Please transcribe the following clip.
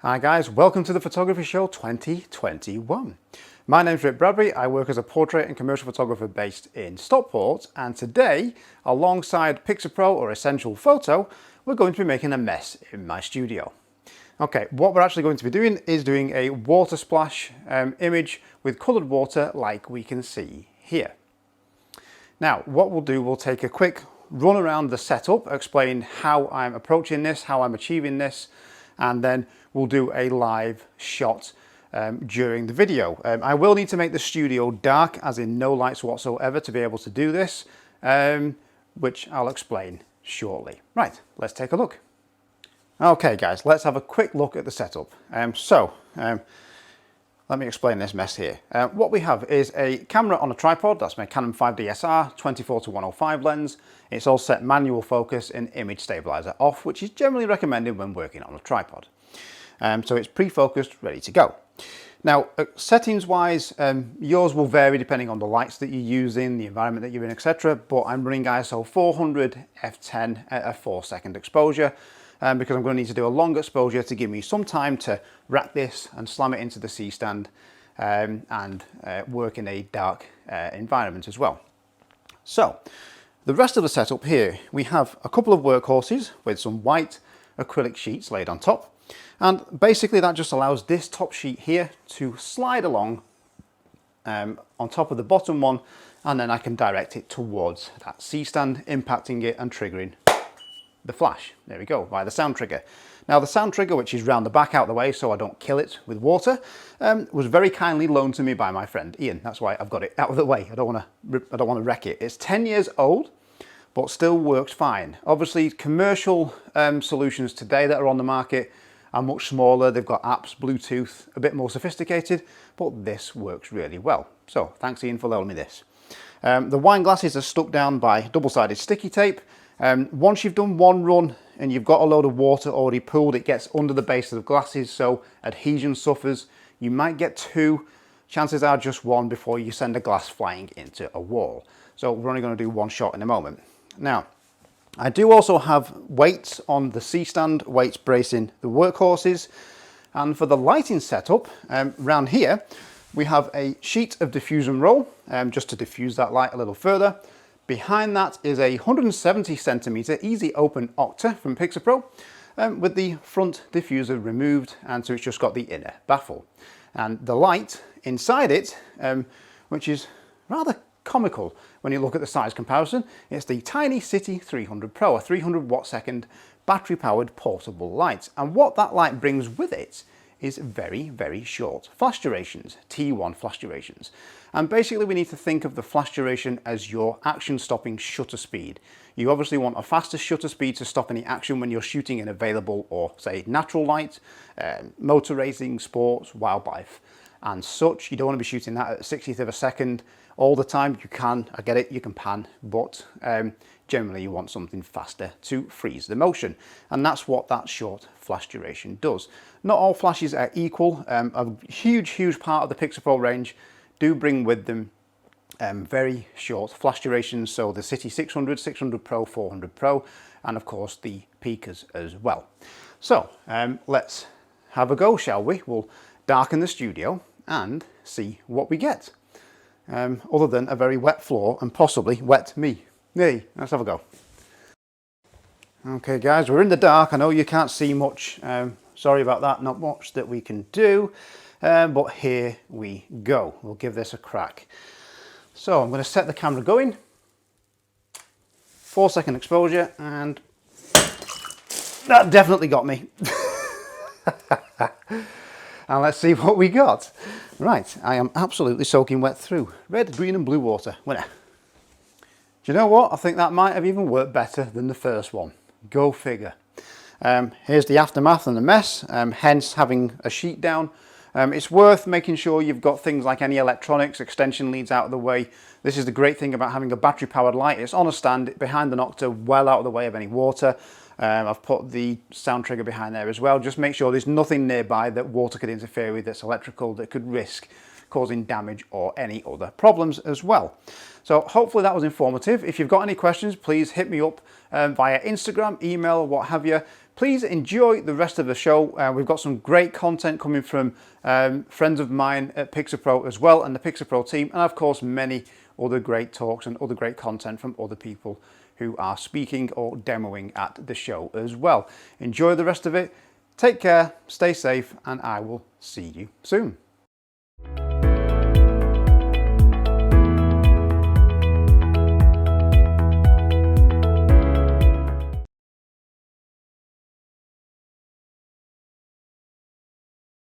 Hi guys, welcome to the Photography Show 2021. My name's Bradbury. I work as a portrait and commercial photographer based in Stockport, and today, alongside Pixel or Essential Photo, we're going to be making a mess in my studio. Okay, what we're actually going to be doing is doing a water splash image with coloured water like we can see here. Now, what we'll do, we'll take a quick run around the setup, explain how I'm approaching this, how I'm achieving this, and then we'll do a live shot during the video. I will need to make the studio dark, as in no lights whatsoever, to be able to do this, which I'll explain shortly. Right, let's take a look. Okay guys, let's have a quick look at the setup. Let me explain this mess here. What we have is a camera on a tripod. That's my Canon 5DSR 24-105 lens. It's all set manual focus and image stabilizer off, which is generally recommended when working on a tripod. So it's pre-focused, ready to go. Now, settings wise, yours will vary depending on the lights that you're using, the environment that you're in, etc. But I'm running ISO 400 f10 at a 4-second exposure. Because I'm going to need to do a long exposure to give me some time to wrap this and slam it into the C-stand and work in a dark environment as well. So, the rest of the setup here, we have a couple of workhorses with some white acrylic sheets laid on top. And basically that just allows this top sheet here to slide along on top of the bottom one, and then I can direct it towards that C-stand, impacting it and triggering the flash. There we go, via the sound trigger. Now the sound trigger, which is round the back out of the way so I don't kill it with water, was very kindly loaned to me by my friend Ian. That's why I've got it out of the way. I don't want to wreck it. It's 10 years old, but still works fine. Obviously, commercial solutions today that are on the market are much smaller. They've got apps, Bluetooth, a bit more sophisticated, but this works really well. So thanks Ian for loaning me this. The wine glasses are stuck down by double-sided sticky tape. Once you've done one run and you've got a load of water already pooled, it gets under the base of the glasses, so adhesion suffers. You might get two, chances are just one before you send a glass flying into a wall. So we're only going to do one shot in a moment. Now, I do also have weights on the C-stand, weights bracing the workhorses. And for the lighting setup, around here, we have a sheet of diffusion roll, just to diffuse that light a little further. Behind that is a 170 centimeter easy open Octa from Pixel with the front diffuser removed, and so it's just got the inner baffle. And the light inside it, which is rather comical when you look at the size comparison, it's the Tiny City 300 Pro, a 300 watt second battery powered portable light. And what that light brings with it is very, very short flash durations, T1 flash durations. And basically we need to think of the flash duration as your action stopping shutter speed. You obviously want a faster shutter speed to stop any action when you're shooting in available or say natural light, motor racing, sports, wildlife and such. You don't want to be shooting that at the 60th of a second all the time. You can, I get it, you can pan, but generally you want something faster to freeze the motion. And that's what that short flash duration does. Not all flashes are equal. A huge part of the Pixel Pro range do bring with them very short flash durations. So the City 600, 600 Pro, 400 Pro, and of course the Pikas as well. So let's have a go, shall we? We'll darken the studio and see what we get. Other than a very wet floor and possibly wet me. Hey, let's have a go. Okay guys, we're in the dark. I know you can't see much. Sorry about that, not much that we can do. But here we go. We'll give this a crack. So I'm going to set the camera going. 4-second exposure, and that definitely got me. And let's see what we got. Right, I am absolutely soaking wet through. Red, green and blue water. Winner. Do you know what? I think that might have even worked better than the first one. Go figure. Here's the aftermath and the mess, hence having a sheet down. It's worth making sure you've got things like any electronics, extension leads out of the way. This is the great thing about having a battery powered light. It's on a stand behind the Nocta, well out of the way of any water. I've put the sound trigger behind there as well. Just make sure there's nothing nearby that water could interfere with, that's electrical, that could risk causing damage or any other problems as well. So hopefully that was informative. If you've got any questions, please hit me up via Instagram, email, what have you. Please enjoy the rest of the show. We've got some great content coming from friends of mine at Pixapro as well, and the Pixapro team, and of course many other great talks and other great content from other people who are speaking or demoing at the show as well. Enjoy the rest of it. Take care, stay safe, and I will see you soon.